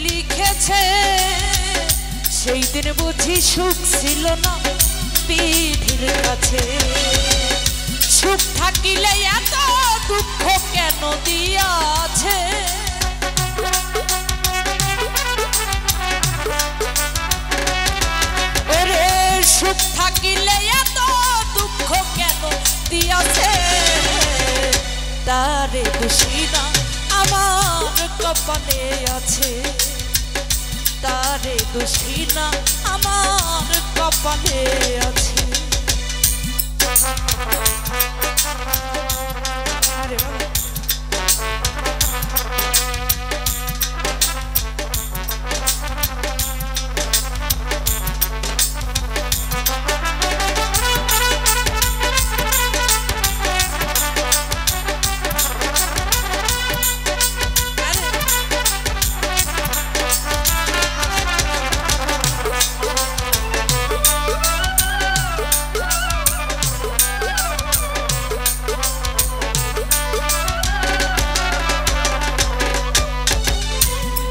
লিখেছে সেই দিন বুঝি সুখ ছিল না বিধির কাছে। সুখ থাকিলে এত দুঃখ কেন দিয়াছে? ওরে সুখ থাকিলে এত দুঃখ কেন দিয়াছে? তারে দোষী না আমার কপালে আছে, তারে দোষী না আমার কপালে আছে।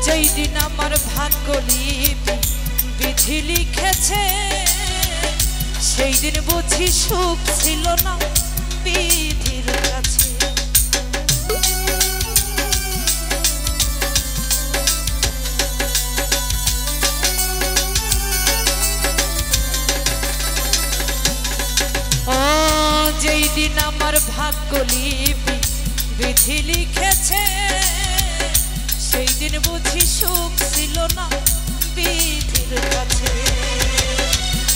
যেই দিন আমার ভাগ্য বিধি লিখেছে সেই দিন বুঝি সুখ ছিল না বিধির কাছে। ও যেই দিন আমার ভাগ্য বিধি লিখেছে সেই দিন বুঝি সুখ ছিল না বিধির কাছে।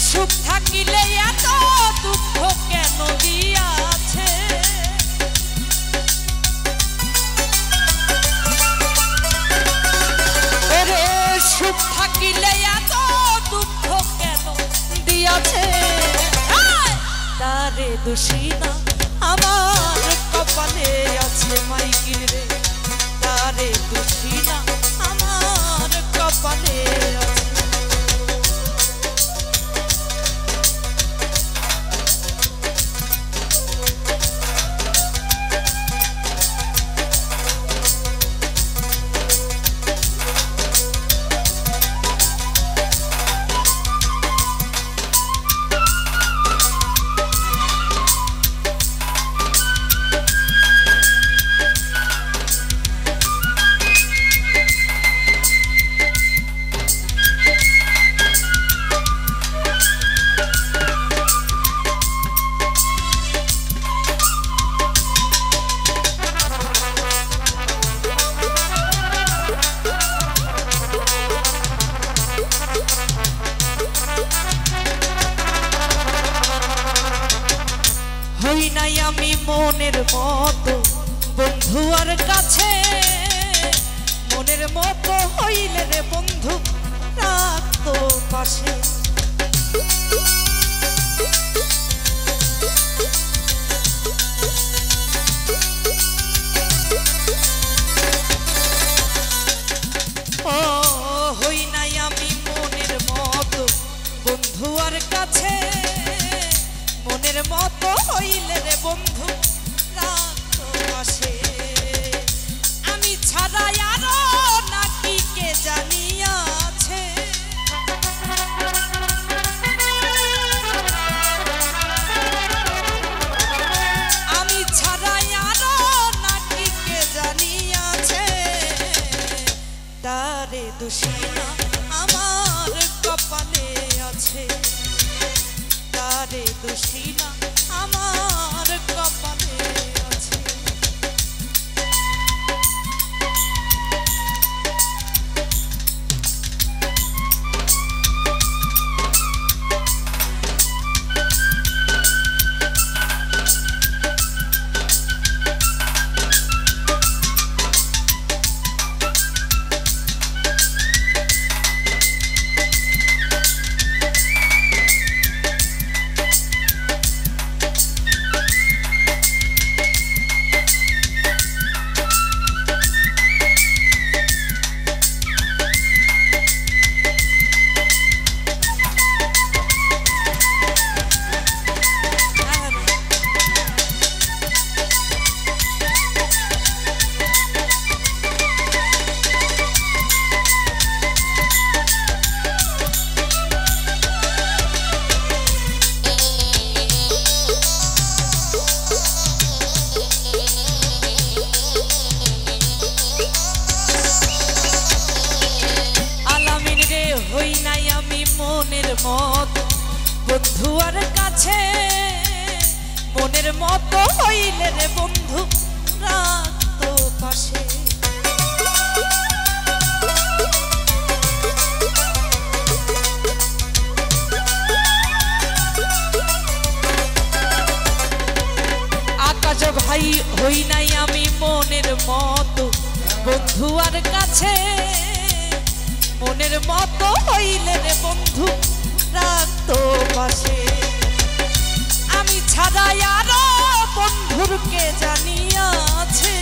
সুখ থাকিলে এত দুঃখ কেন দিয়াছে? ওরে সুখ থাকিলে এত দুঃখ কেন দিয়াছে? তারে দোষী না আমার কপালে আছে মাইকিন রে, তারে দোষী না আমার কপালে আছে। হই নাই আমি মনের মতো বন্ধু আর কাছে, মনের মতো হইলে রে বন্ধু রাখতো পাশে। ও হই নাই আমি মনের মতো বন্ধু আর কাছে, মনের মতো হইলে রে বন্ধু রাখতো পাশে। আমি ছাড়া আরো নাকি কে জানিয়াছে? আমি ছাড়া আরো নাকি কে জানিয়াছে? তারে দোষী না আমার কপালে আছে, তারে দোষী না আমার কপালে মত বন্ধু আর কাছে মনের মতো হইলে রে বন্ধু রাখতো পাশে আকাশ ভাই হই নাই আমি মনের মতো বন্ধু আর কাছে মনের মতো হইলে রে বন্ধু রাখতো পাশে আমি ছাড়া আর বন্ধুর কে জানিয়াছে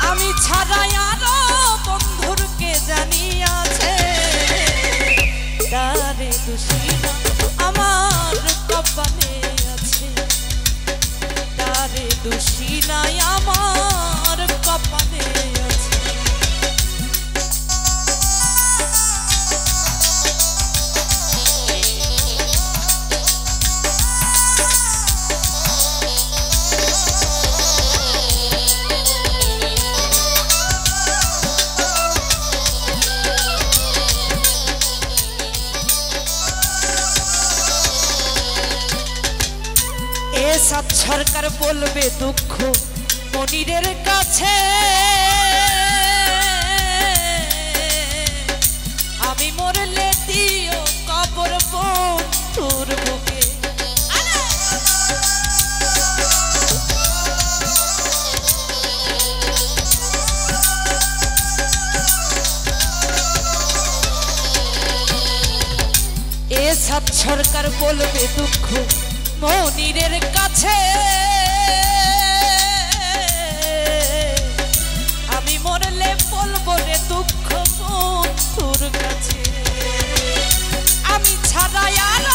আমি ছাড়া আর বন্ধুর কে জানিয়াছে তারে দোষী না আমার কপালে আছে তারে দোষী নাই আমার কপালে আছে সাত সরকার বলবে দুঃখ মনিরের কাছে আমি মরলে দিও কবর বন্ধুর বুকে এ সাত সরকার বলবে দুঃখ মনিরের কাছে আমি মরলে বলবো রে দুঃখ বন্ধুর কাছে আমি ছাড়া আর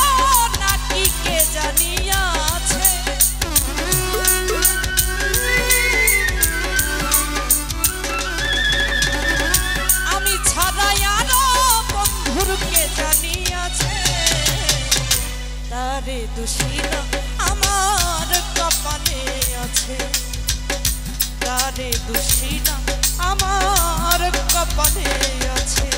নাকি কে জানিয়াছে আমি ছাড়া আর বন্ধুর কে জানিয়াছে তারে দোষী না আমার কপালে আছে তারে দোষী না আমার কপালে আছে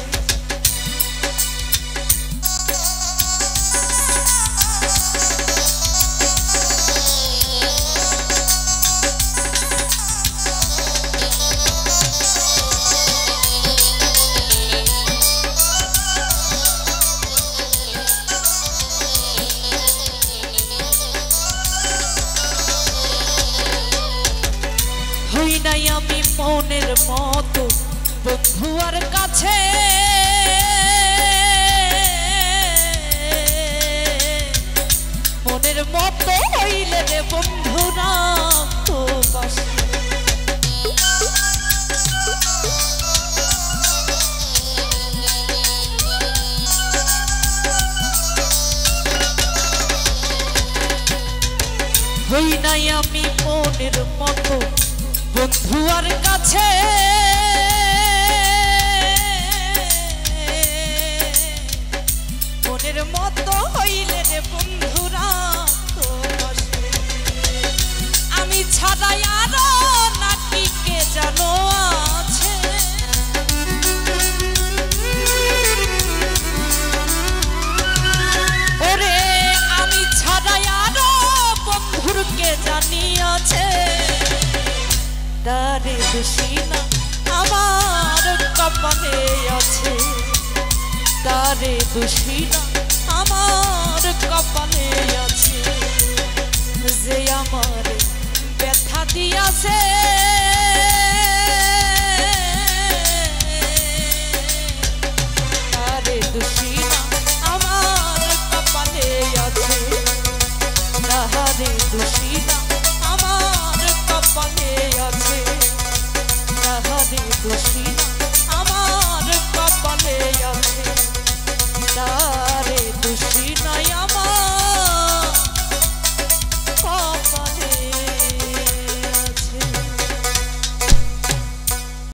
হই নাই আমি মনের মতো বন্ধু আর কাছে মনের মতো হইলে রে বন্ধু রাখতো পাশে হই নাই আমি মনের মতো বন্ধু আর কাছে মনের মতো হইলে রে বন্ধুরা তো বসে আমি ছাড়া আর নাকি কে জানো আছে ওরে আমি ছাড়া আর বন্ধুর কে জানিয়াছে তারে দোষী না আমার কপালে আছে তারে দোষী না আমার কপালে আছে যে আমার ব্যথা দিয়াছে তারে দোষী না আমার কপালে আছে তারে দোষী না আমার কপালে আছে তাহারে দোষী না